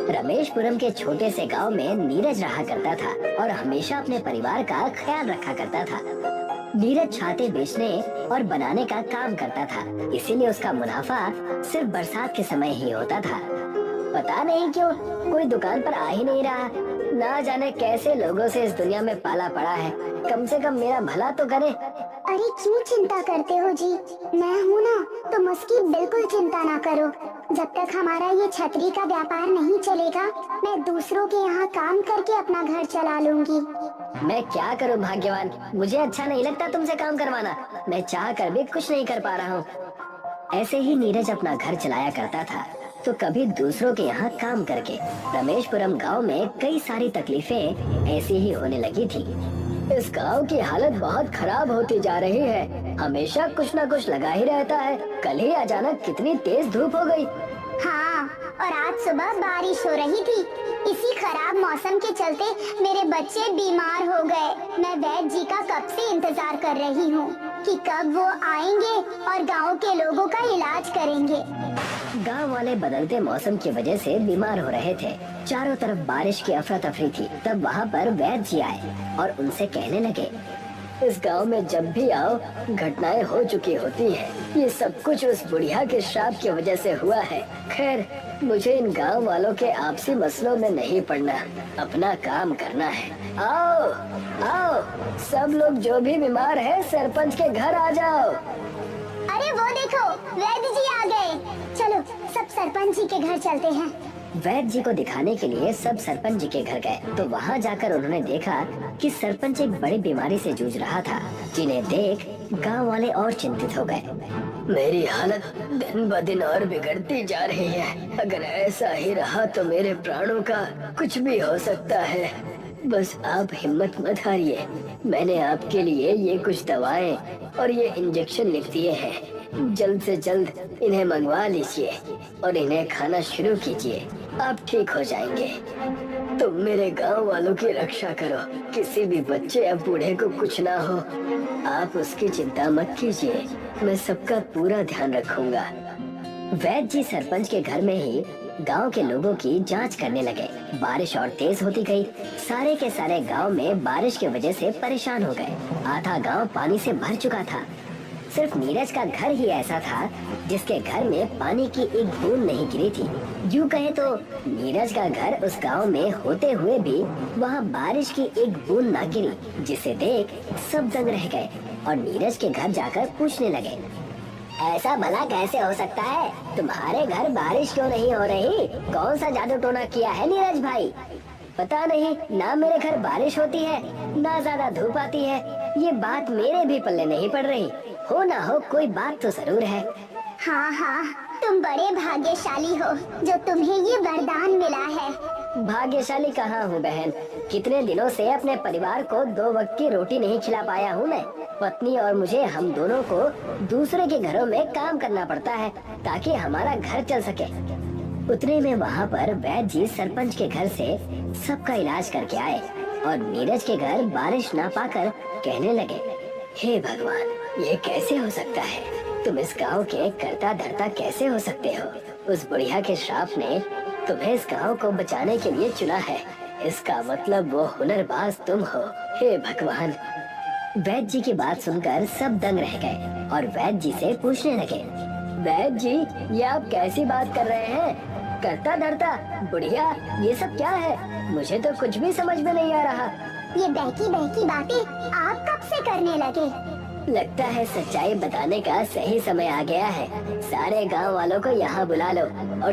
रमेशपुरम के छोटे से गांव में नीरज रहा करता था और हमेशा अपने परिवार का ख्याल रखा करता था। नीरज छाते बेचने और बनाने का काम करता था, इसीलिए उसका मुनाफा सिर्फ बरसात के समय ही होता था। पता नहीं क्यों कोई दुकान पर आ ही नहीं रहा। ना जाने कैसे लोगों से इस दुनिया में पाला पड़ा है। कम से कम मेरा भला तो करे। अरे क्यों चिंता करते हो जी, मैं हूँ ना, तुम उसकी बिल्कुल चिंता ना करो। जब तक हमारा ये छतरी का व्यापार नहीं चलेगा, मैं दूसरों के यहाँ काम करके अपना घर चला लूंगी। मैं क्या करूँ भाग्यवान, मुझे अच्छा नहीं लगता तुमसे काम करवाना। मैं चाह कर भी कुछ नहीं कर पा रहा हूँ। ऐसे ही नीरज अपना घर चलाया करता था, तो कभी दूसरों के यहाँ काम करके रमेशपुरम गांव में कई सारी तकलीफें ऐसी ही होने लगी थी। इस गांव की हालत बहुत खराब होती जा रही है। हमेशा कुछ न कुछ लगा ही रहता है। कल ही अचानक कितनी तेज धूप हो गई। हाँ, और आज सुबह बारिश हो रही थी। इसी खराब मौसम के चलते मेरे बच्चे बीमार हो गए। मैं वैद्य जी का कब से इंतजार कर रही हूँ कि कब वो आएंगे और गांव के लोगों का इलाज करेंगे। गांव वाले बदलते मौसम की वजह से बीमार हो रहे थे। चारों तरफ बारिश की अफरा तफरी थी। तब वहाँ पर वैद्य जी आए और उनसे कहने लगे, इस गांव में जब भी आओ घटनाएं हो चुकी होती हैं। ये सब कुछ उस बुढ़िया के श्राप की वजह से हुआ है। खैर, मुझे इन गांव वालों के आपसी मसलों में नहीं पड़ना, अपना काम करना है। आओ आओ, सब लोग जो भी बीमार है सरपंच के घर आ जाओ। अरे वो देखो, वैद्य जी आ गए। चलो सब सरपंच जी के घर चलते हैं। वैद्य जी को दिखाने के लिए सब सरपंच जी के घर गए, तो वहाँ जाकर उन्होंने देखा कि सरपंच एक बड़ी बीमारी से जूझ रहा था, जिन्हें देख गांव वाले और चिंतित हो गए। मेरी हालत दिन ब दिन और बिगड़ती जा रही है। अगर ऐसा ही रहा तो मेरे प्राणों का कुछ भी हो सकता है। बस आप हिम्मत मत हारिए। मैंने आपके लिए ये कुछ दवाएं और ये इंजेक्शन लिख दिए हैं। जल्द से जल्द इन्हें मंगवा लीजिए और इन्हें खाना शुरू कीजिए। आप ठीक हो जाएंगे। तुम मेरे गांव वालों की रक्षा करो। किसी भी बच्चे या बूढ़े को कुछ ना हो। आप उसकी चिंता मत कीजिए, मैं सबका पूरा ध्यान रखूंगा। वैद्य जी सरपंच के घर में ही गांव के लोगों की जांच करने लगे। बारिश और तेज होती गई। सारे के सारे गांव में बारिश की वजह से परेशान हो गए। आधा गांव पानी से भर चुका था। सिर्फ नीरज का घर ही ऐसा था जिसके घर में पानी की एक बूंद नहीं गिरी थी। यूँ कहे तो नीरज का घर उस गांव में होते हुए भी वहाँ बारिश की एक बूंद ना गिरी, जिसे देख सब दंग रह गए और नीरज के घर जाकर पूछने लगे, ऐसा भला कैसे हो सकता है? तुम्हारे घर बारिश क्यों नहीं हो रही? कौन सा जादू टोना किया है नीरज भाई? पता नहीं, ना मेरे घर बारिश होती है ना ज्यादा धूप आती है। ये बात मेरे भी पल्ले नहीं पड़ रही। हो ना हो कोई बात तो जरूर है। हाँ हाँ, तुम बड़े भाग्यशाली हो जो तुम्हें ये वरदान मिला है। भाग्यशाली कहाँ हूँ बहन, कितने दिनों से अपने परिवार को 2 वक्त की रोटी नहीं खिला पाया हूँ मैं। पत्नी और मुझे हम दोनों को दूसरे के घरों में काम करना पड़ता है ताकि हमारा घर चल सके। उतने में वहाँ पर वैद्य जी सरपंच के घर से सबका इलाज करके आए और नीरज के घर बारिश ना पाकर कहने लगे, हे भगवान, ये कैसे हो सकता है? तुम इस गांव के करता धरता कैसे हो सकते हो? उस बुढ़िया के श्राप ने तुम्हें इस गांव को बचाने के लिए चुना है। इसका मतलब वो हुनरबाज तुम हो। हे भगवान। वैद्य जी की बात सुनकर सब दंग रह गए और वैद्य जी से पूछने लगे, वैद्य जी, ये आप कैसी बात कर रहे हैं? करता धरता बुढ़िया, ये सब क्या है? मुझे तो कुछ भी समझ में नहीं आ रहा। ये बहकी बहकी बातें आप कब से करने लगे? लगता है सच्चाई बताने का सही समय आ गया है। सारे गांव वालों को यहाँ बुला लो और